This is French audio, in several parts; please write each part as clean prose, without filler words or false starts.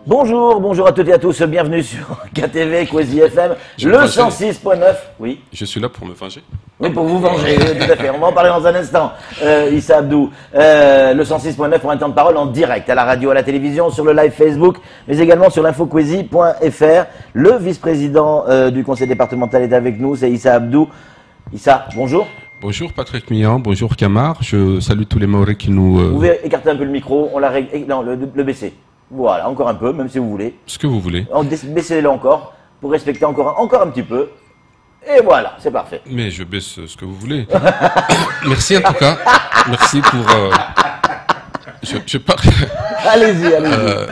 Bonjour, bonjour à toutes et à tous, bienvenue sur KTV, Kwezi FM, le 106.9. Oui. Je suis là pour me venger. Oui, pour vous venger, tout à fait. On va en parler dans un instant. Issa Abdou, le 106.9 pour un temps de parole en direct, à la radio, à la télévision, sur le live Facebook, mais également sur l'infokwezi.fr. Le vice-président du conseil départemental est avec nous, c'est Issa Abdou. Issa, bonjour. Bonjour Patrick Mian, bonjour Camar, je salue tous les Maoris qui nous... Vous pouvez écarter un peu le micro, on l'a non, le baisser. Voilà, encore un peu, même si vous voulez. Ce que vous voulez. Baissez-le encore, pour respecter encore un petit peu. Et voilà, c'est parfait. Mais je baisse ce que vous voulez. Merci en tout cas. Merci pour... Je parle... Allez-y, allez-y.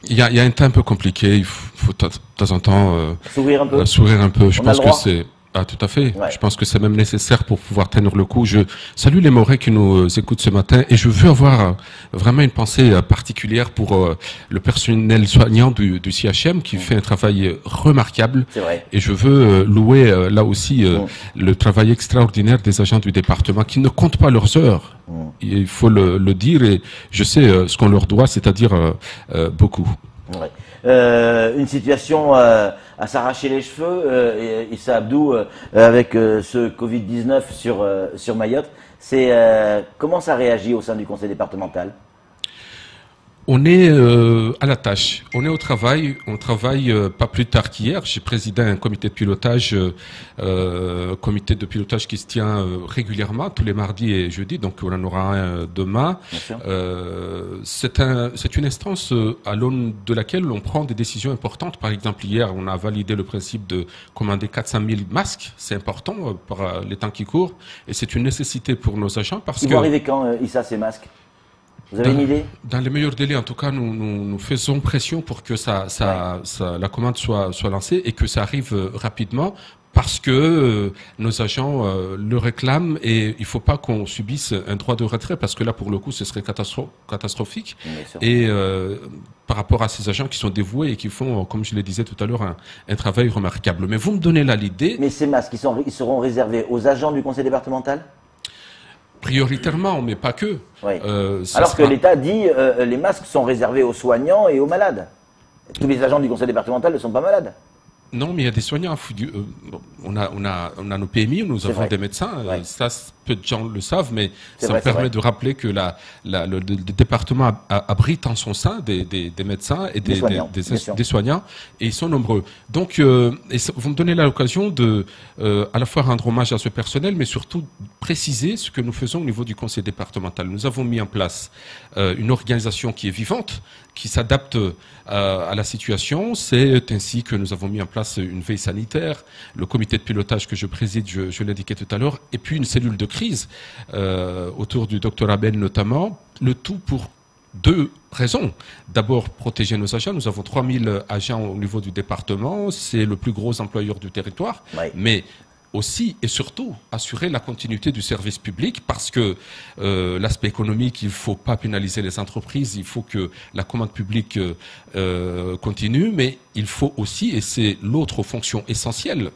Il y a un temps un peu compliqué, il faut de temps en temps... sourire un peu. Sourire un peu, je pense que c'est... Ah, tout à fait. Ouais. Je pense que c'est même nécessaire pour pouvoir tenir le coup. Je salue les Mahorais qui nous écoutent ce matin et je veux avoir vraiment une pensée particulière pour le personnel soignant du CHM qui fait un travail remarquable. C'est vrai. Et je veux louer là aussi le travail extraordinaire des agents du département qui ne comptent pas leurs heures. Il faut le dire et je sais ce qu'on leur doit, c'est-à-dire beaucoup. Ouais. Une situation à s'arracher les cheveux, Issa Abdou, avec ce Covid-19 sur Mayotte. C'est comment ça réagit au sein du conseil départemental? On est à la tâche, on est au travail, on travaille pas plus tard qu'hier. J'ai présidé un comité de pilotage qui se tient régulièrement tous les mardis et jeudis, donc on en aura un demain. C'est une instance à l'aune de laquelle on prend des décisions importantes. Par exemple, hier, on a validé le principe de commander 400 000 masques. C'est important par les temps qui courent et c'est une nécessité pour nos agents parce que... Ils vont arriver quand, Issa, ces masques? Vous avez une idée? Dans les meilleurs délais, en tout cas, nous faisons pression pour que la commande soit lancée et que ça arrive rapidement parce que nos agents le réclament et il ne faut pas qu'on subisse un droit de retrait parce que là, pour le coup, ce serait catastrophique. Et par rapport à ces agents qui sont dévoués et qui font, comme je le disais tout à l'heure, un travail remarquable. Mais vous me donnez là l'idée... Mais ces masques, ils seront réservés aux agents du conseil départemental? Prioritairement, mais pas que. Oui. Alors que l'État dit les masques sont réservés aux soignants et aux malades. Tous les agents du conseil départemental ne sont pas malades. Non, mais il y a des soignants. On a nos PMI, nous avons des médecins. Ouais. Ça, peu de gens le savent, mais ça me permet de rappeler que le département abrite en son sein des médecins et des soignants, et ils sont nombreux. Donc, vous me donnez l'occasion de à la fois rendre hommage à ce personnel, mais surtout préciser ce que nous faisons au niveau du conseil départemental. Nous avons mis en place une organisation qui est vivante, qui s'adapte à la situation. C'est ainsi que nous avons mis en place une veille sanitaire, le comité de pilotage que je préside, je l'indiquais tout à l'heure, et puis une cellule de crise autour du docteur Abel notamment, le tout pour deux raisons. D'abord, protéger nos agents. Nous avons 3000 agents au niveau du département, c'est le plus gros employeur du territoire, mais aussi et surtout assurer la continuité du service public parce que l'aspect économique, il ne faut pas pénaliser les entreprises, il faut que la commande publique continue, mais il faut aussi, et c'est l'autre fonction essentielle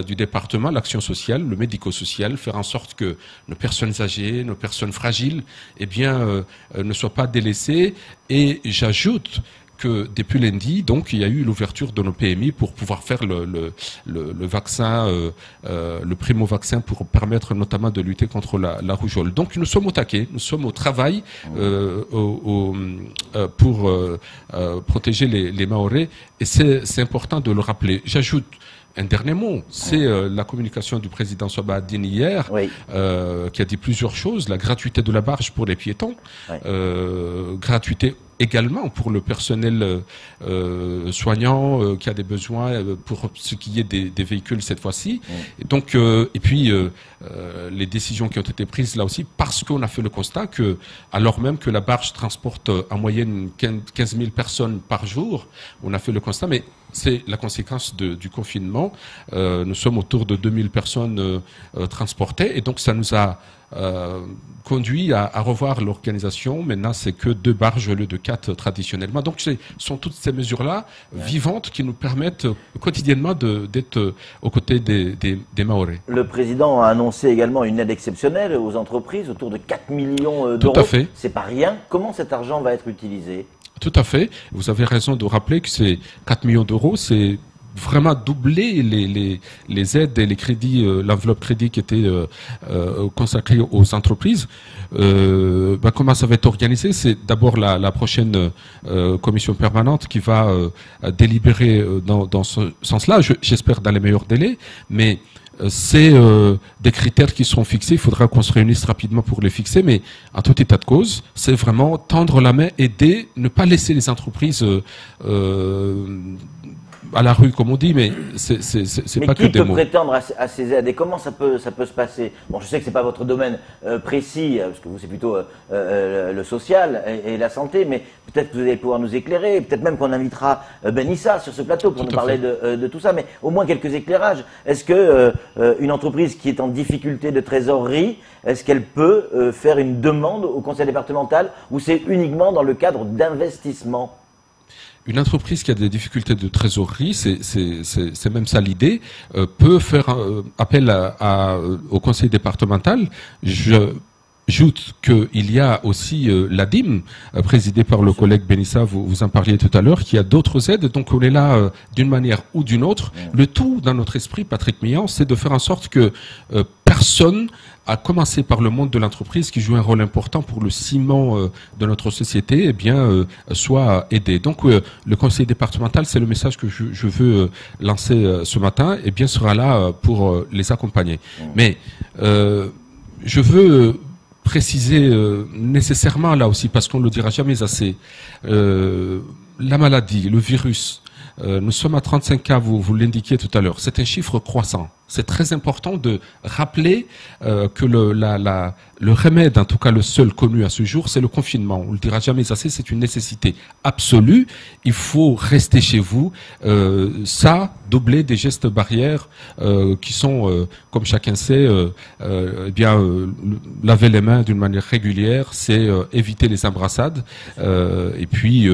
du département, l'action sociale, le médico-social, faire en sorte que nos personnes âgées, nos personnes fragiles, eh bien, ne soient pas délaissées. Et j'ajoute que depuis lundi, donc, il y a eu l'ouverture de nos PMI pour pouvoir faire le vaccin, le primo-vaccin pour permettre notamment de lutter contre la rougeole. Donc, nous sommes au taquet, nous sommes au travail pour protéger les Mahorais et c'est important de le rappeler. J'ajoute un dernier mot, c'est la communication du président Sobahaddine hier, qui a dit plusieurs choses. La gratuité de la barge pour les piétons, gratuité également pour le personnel soignant qui a des besoins pour ce qui est des véhicules cette fois-ci. Donc, et puis les décisions qui ont été prises là aussi parce qu'on a fait le constat que, alors même que la barge transporte en moyenne 15 000 personnes par jour, on a fait le constat, mais c'est la conséquence du confinement. Nous sommes autour de 2000 personnes transportées et donc ça nous a conduit à revoir l'organisation. Maintenant, c'est que 2 barges au lieu de 4. 4 traditionnellement. Donc ce sont toutes ces mesures-là vivantes qui nous permettent quotidiennement d'être aux côtés des Mahorais. Le président a annoncé également une aide exceptionnelle aux entreprises, autour de 4 millions d'euros. Tout à fait. C'est pas rien. Comment cet argent va être utilisé? Tout à fait. Vous avez raison de rappeler que ces 4 millions d'euros, c'est vraiment doubler les aides et les crédits, l'enveloppe crédit qui était consacrée aux entreprises. Comment ça va être organisé? C'est d'abord la prochaine commission permanente qui va délibérer dans ce sens-là, j'espère dans les meilleurs délais, mais c'est des critères qui seront fixés. Il faudra qu'on se réunisse rapidement pour les fixer, mais en tout état de cause, c'est vraiment tendre la main, aider, ne pas laisser les entreprises à la rue, comme on dit, mais c'est pas que des mots. Mais qui peut prétendre à ces aides et comment ça peut se passer? Bon, je sais que c'est pas votre domaine précis, parce que vous c'est plutôt le social et la santé, mais peut-être que vous allez pouvoir nous éclairer, peut-être même qu'on invitera Ben Issa sur ce plateau pour nous parler de tout ça, mais au moins quelques éclairages. Est-ce que une entreprise qui est en difficulté de trésorerie, est-ce qu'elle peut faire une demande au conseil départemental ou c'est uniquement dans le cadre d'investissement? Une entreprise qui a des difficultés de trésorerie, c'est même ça l'idée, peut faire appel au conseil départemental. J'ajoute qu'il y a aussi l'ADIM, présidée par le collègue Benissa, vous en parliez tout à l'heure, qui a d'autres aides. Donc on est là d'une manière ou d'une autre. Le tout dans notre esprit, Patrick Meillan, c'est de faire en sorte que personne, à commencer par le monde de l'entreprise qui joue un rôle important pour le ciment de notre société, eh bien, soit aidé. Donc, le conseil départemental, c'est le message que je veux lancer ce matin, et bien sera là pour les accompagner. Mais je veux préciser nécessairement là aussi, parce qu'on ne le dira jamais assez, la maladie, le virus. Nous sommes à 35 cas, vous l'indiquiez tout à l'heure. C'est un chiffre croissant. C'est très important de rappeler que le remède, en tout cas le seul connu à ce jour, c'est le confinement. On le dira jamais assez, c'est une nécessité absolue. Il faut rester chez vous. Ça, doubler des gestes barrières qui sont, comme chacun sait, laver les mains d'une manière régulière, c'est éviter les embrassades et puis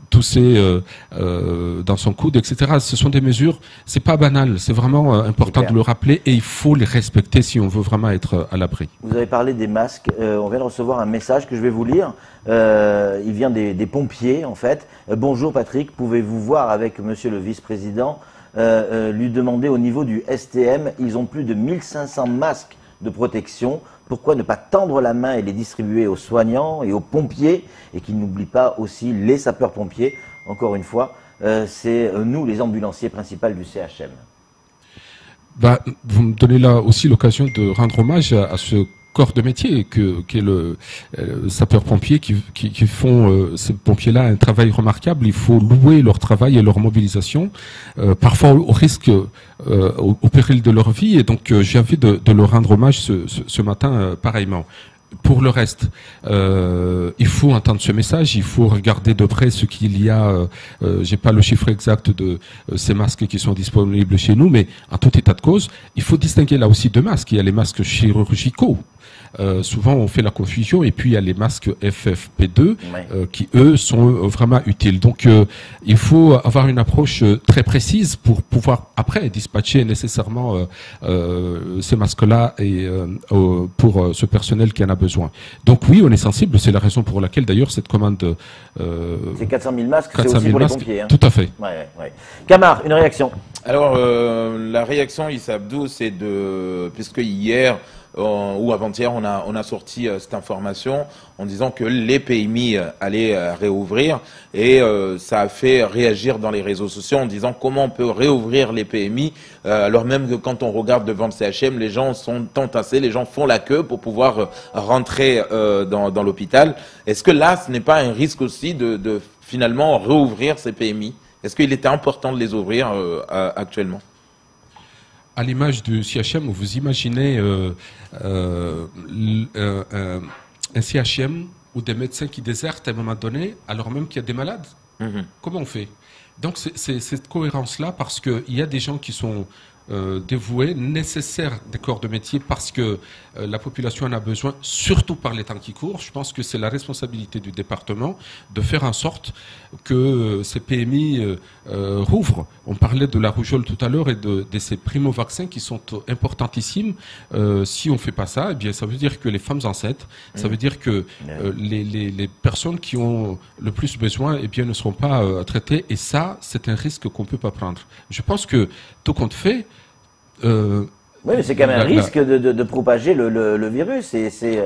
tousser dans son coude, etc. Ce sont des mesures, c'est pas banal, c'est vraiment important de le rappeler et il faut les respecter si on veut vraiment être à l'abri. Vous avez parlé des masques, on vient de recevoir un message que je vais vous lire. Il vient des pompiers en fait. Bonjour Patrick, pouvez-vous voir avec monsieur le vice-président, lui demander au niveau du STM, ils ont plus de 1500 masques de protection. Pourquoi ne pas tendre la main et les distribuer aux soignants et aux pompiers et qu'ils n'oublient pas aussi les sapeurs-pompiers? Encore une fois, c'est nous les ambulanciers principaux du CHM. Vous me donnez là aussi l'occasion de rendre hommage à ce corps de métier qui est le sapeur-pompier qui font ces pompiers-là un travail remarquable. Il faut louer leur travail et leur mobilisation, parfois au risque, au péril de leur vie. Et donc j'ai envie de leur rendre hommage ce matin pareillement. Pour le reste, il faut entendre ce message, il faut regarder de près ce qu'il y a. J'ai pas le chiffre exact de ces masques qui sont disponibles chez nous, mais en tout état de cause, il faut distinguer là aussi deux masques. Il y a les masques chirurgicaux. Souvent on fait la confusion et puis il y a les masques FFP2 qui eux sont vraiment utiles. Donc il faut avoir une approche très précise pour pouvoir après dispatcher nécessairement ces masques-là et pour ce personnel qui en a besoin. Donc oui, on est sensible, c'est la raison pour laquelle d'ailleurs cette commande... c'est 400 000 masques, c'est aussi pour les pompiers. Hein. Tout à fait. Kamar, une réaction? Alors la réaction Issa Abdou, c'est puisque hier ou avant-hier, on a sorti cette information en disant que les PMI allaient réouvrir et ça a fait réagir dans les réseaux sociaux en disant comment on peut réouvrir les PMI alors même que quand on regarde devant le CHM, les gens sont entassés, les gens font la queue pour pouvoir rentrer dans l'hôpital. Est-ce que là, ce n'est pas un risque aussi de finalement réouvrir ces PMI? Est-ce qu'il était important de les ouvrir actuellement? À l'image du CHM, vous imaginez un CHM ou des médecins qui désertent à un moment donné, alors même qu'il y a des malades. Comment on fait? Donc c'est cette cohérence-là, parce qu'il y a des gens qui sont dévoués, nécessaires des corps de métier parce que la population en a besoin, surtout par les temps qui courent. Je pense que c'est la responsabilité du département de faire en sorte que ces PMI rouvrent. On parlait de la rougeole tout à l'heure et de ces primo-vaccins qui sont importantissimes. Si on ne fait pas ça, eh bien, ça veut dire que les femmes enceintes, ça veut dire que les personnes qui ont le plus besoin, eh bien, ne seront pas traitées. Et ça, c'est un risque qu'on ne peut pas prendre. Je pense que tout compte fait, oui, mais c'est quand même un risque de propager le virus.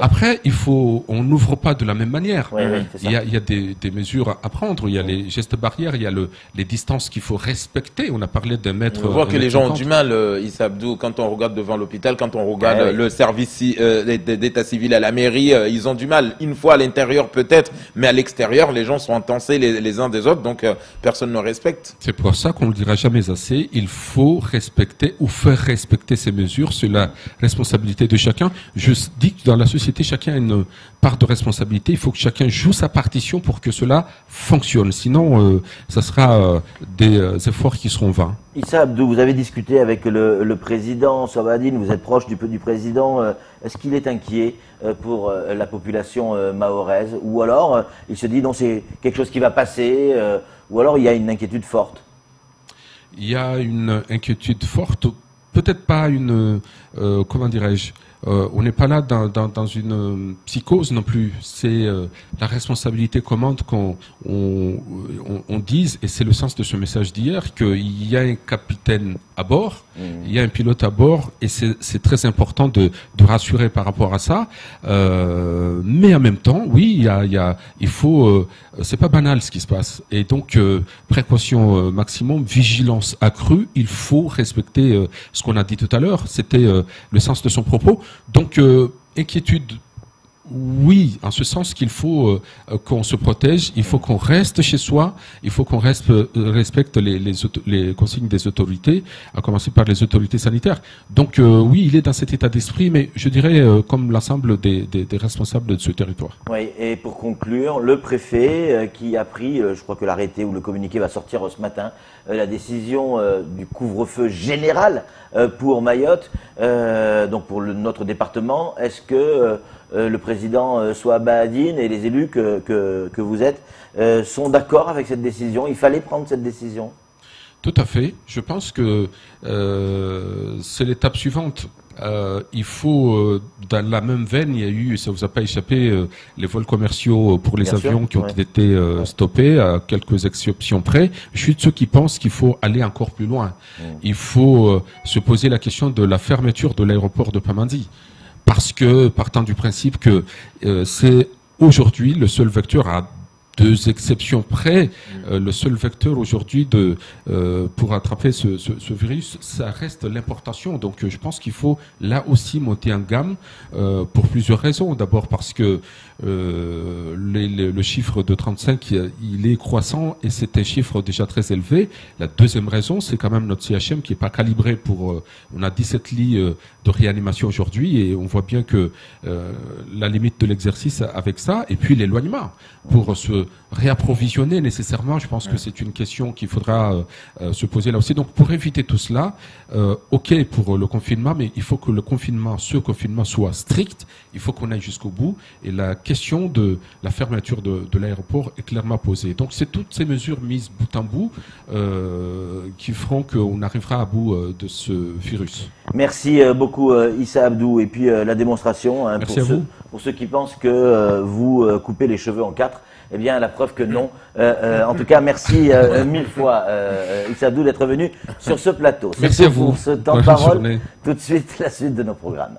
Après, on n'ouvre pas de la même manière. Oui, il y a des mesures à prendre. Il y a les gestes barrières, il y a les distances qu'il faut respecter. On a parlé d'un mètre. On voit que les gens ont du mal, Issa Abdou, quand on regarde devant l'hôpital, quand on regarde le service d'état civil à la mairie, ils ont du mal. Une fois à l'intérieur peut-être, mais à l'extérieur, les gens sont entassés les uns des autres, donc personne ne respecte. C'est pour ça qu'on ne le dira jamais assez. Il faut respecter ou faire respecter ces mesures. C'est la responsabilité de chacun. Je dis que dans la société, chacun a une part de responsabilité. Il faut que chacun joue sa partition pour que cela fonctionne. Sinon, ça sera des efforts qui seront vains. Issa Abdou, vous avez discuté avec le président Sohbahadine, vous êtes proche du président. Est-ce qu'il est inquiet pour la population mahoraise? Ou alors, il se dit non, c'est quelque chose qui va passer, ou alors il y a une inquiétude forte? Il y a une inquiétude forte. Peut-être pas une, comment dirais-je, on n'est pas là dans une psychose non plus. C'est la responsabilité commande qu'on dise, et c'est le sens de ce message d'hier, qu'il y a un capitaine à bord, il y a un pilote à bord, et c'est très important de rassurer par rapport à ça. Mais en même temps, oui, il faut, c'est pas banal ce qui se passe, et donc précaution maximum, vigilance accrue. Il faut respecter ce qu'on a dit tout à l'heure. C'était le sens de son propos. Donc, inquiétude, oui, en ce sens qu'il faut qu'on se protège, il faut qu'on reste chez soi, il faut qu'on respecte les consignes des autorités, à commencer par les autorités sanitaires. Donc, oui, il est dans cet état d'esprit, mais je dirais comme l'ensemble des responsables de ce territoire. Oui, et pour conclure, le préfet qui a pris, je crois que l'arrêté ou le communiqué va sortir ce matin, la décision du couvre-feu général pour Mayotte, donc pour notre département. Est-ce que le président Sohbahadine et les élus que vous êtes sont d'accord avec cette décision? Il fallait prendre cette décision? Tout à fait. Je pense que c'est l'étape suivante. Il faut, dans la même veine, il y a eu, ça vous a pas échappé, les vols commerciaux pour les avions qui ont été stoppés, à quelques exceptions près. Je suis de ceux qui pensent qu'il faut aller encore plus loin. Il faut se poser la question de la fermeture de l'aéroport de Pamandzi. Parce que, partant du principe que c'est aujourd'hui le seul vecteur, à deux exceptions près, le seul vecteur aujourd'hui pour attraper ce virus, ça reste l'importation. Donc je pense qu'il faut là aussi monter en gamme pour plusieurs raisons. D'abord parce que le chiffre de 35, il est croissant et c'est un chiffre déjà très élevé. La deuxième raison, c'est quand même notre CHM qui est pas calibré pour... on a 17 lits de réanimation aujourd'hui et on voit bien que la limite de l'exercice avec ça, et puis l'éloignement. Pour se réapprovisionner nécessairement, je pense que c'est une question qu'il faudra se poser là aussi. Donc pour éviter tout cela, ok pour le confinement, mais il faut que ce confinement soit strict, il faut qu'on aille jusqu'au bout, et la question de la fermeture de l'aéroport est clairement posée. Donc c'est toutes ces mesures mises bout en bout qui feront qu'on arrivera à bout de ce virus. Merci beaucoup Issa Abdou, et puis la démonstration pour ceux qui pensent que vous coupez les cheveux en quatre. Eh bien, la preuve que non. En tout cas, merci mille fois, Issa Abdou, d'être venu sur ce plateau. Merci à vous. Pour ce temps de parole. Tout de suite, la suite de nos programmes.